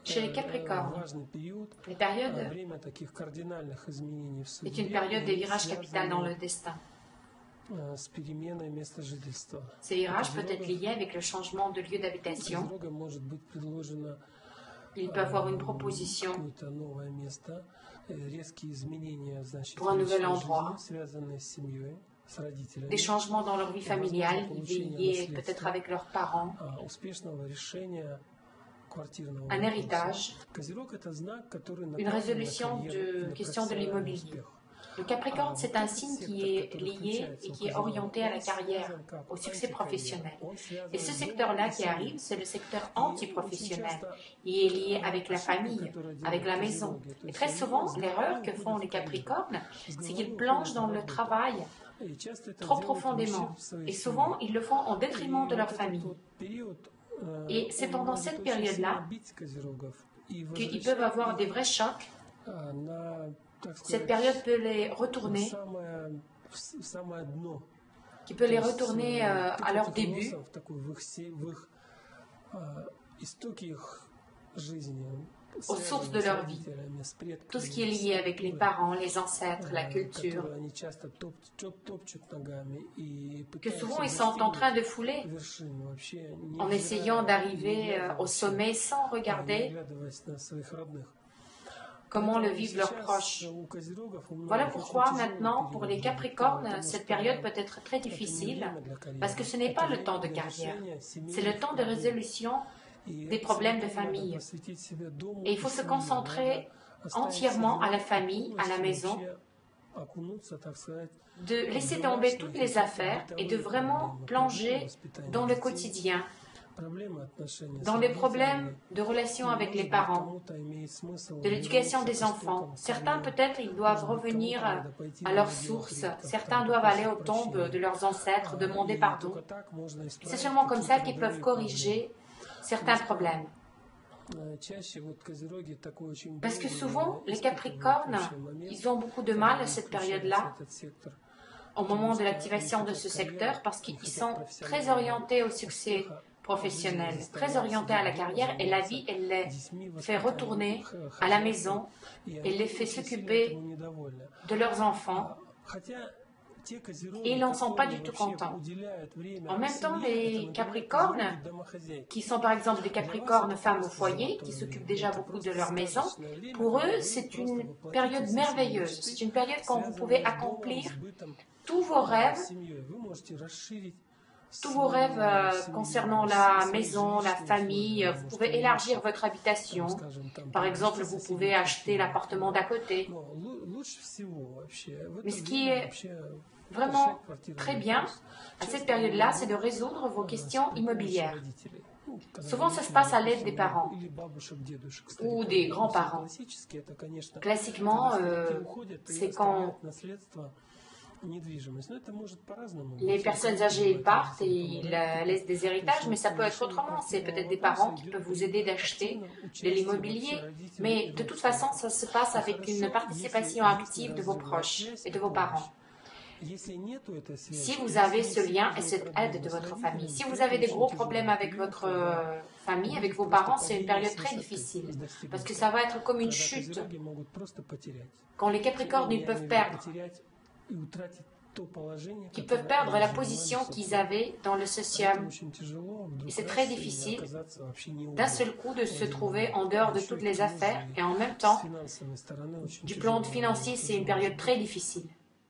Chez les Capricornes, les périodes est une période des virages capitaux dans le destin. Ces virages peuvent être liés avec le changement de lieu d'habitation. Il peut avoir une proposition pour un nouvel endroit, des changements dans leur vie familiale, liés peut-être avec leurs parents, un héritage, une résolution de questions de l'immobilier. Le Capricorne, c'est un signe qui est lié et qui est orienté à la carrière, au succès professionnel. Et ce secteur-là qui arrive, c'est le secteur anti-professionnel. Il est lié avec la famille, avec la maison. Et très souvent, l'erreur que font les Capricornes, c'est qu'ils plongent dans le travail trop profondément. Et souvent, ils le font en détriment de leur famille. Et c'est pendant cette période-là qu'ils peuvent avoir des vrais chocs. Cette période peut les retourner, qui peut les retourner à leur début, aux sources de leur vie. Tout ce qui est lié avec les parents, les ancêtres, la culture, que souvent ils sont en train de fouler, en essayant d'arriver au sommet sans regarder comment le vivent leurs proches. Voilà pourquoi maintenant, pour les Capricornes, cette période peut être très difficile, parce que ce n'est pas le temps de carrière, c'est le temps de résolution des problèmes de famille. Et il faut se concentrer entièrement à la famille, à la maison, de laisser tomber toutes les affaires et de vraiment plonger dans le quotidien, dans les problèmes de relation avec les parents, de l'éducation des enfants. Certains, peut-être, ils doivent revenir à leurs sources. Certains doivent aller aux tombes de leurs ancêtres, demander pardon. C'est seulement comme ça qu'ils peuvent corriger certains problèmes. Parce que souvent, les Capricornes, ils ont beaucoup de mal à cette période-là, au moment de l'activation de ce secteur, parce qu'ils sont très orientés au succès professionnel, très orientés à la carrière, et la vie, elle les fait retourner à la maison, elle les fait s'occuper de leurs enfants, et ils n'en sont pas du tout contents. En même temps, les Capricornes, qui sont par exemple des Capricornes femmes au foyer, qui s'occupent déjà beaucoup de leur maison, pour eux, c'est une période merveilleuse. C'est une période quand vous pouvez accomplir tous vos rêves concernant la maison, la famille. Vous pouvez élargir votre habitation. Par exemple, vous pouvez acheter l'appartement d'à côté. Mais ce qui est vraiment très bien à cette période-là, c'est de résoudre vos questions immobilières. Souvent, ça se passe à l'aide des parents ou des grands-parents. Classiquement, c'est quand les personnes âgées partent et ils laissent des héritages, mais ça peut être autrement. C'est peut-être des parents qui peuvent vous aider d'acheter de l'immobilier. Mais de toute façon, ça se passe avec une participation active de vos proches et de vos parents. Si vous avez ce lien et cette aide de votre famille, si vous avez des gros problèmes avec votre famille, avec vos parents, c'est une période très difficile, parce que ça va être comme une chute. Quand les Capricornes, ils peuvent perdre la position qu'ils avaient dans le socium. Et c'est très difficile d'un seul coup de se trouver en dehors de toutes les affaires, et en même temps, du plan financier, c'est une période très difficile.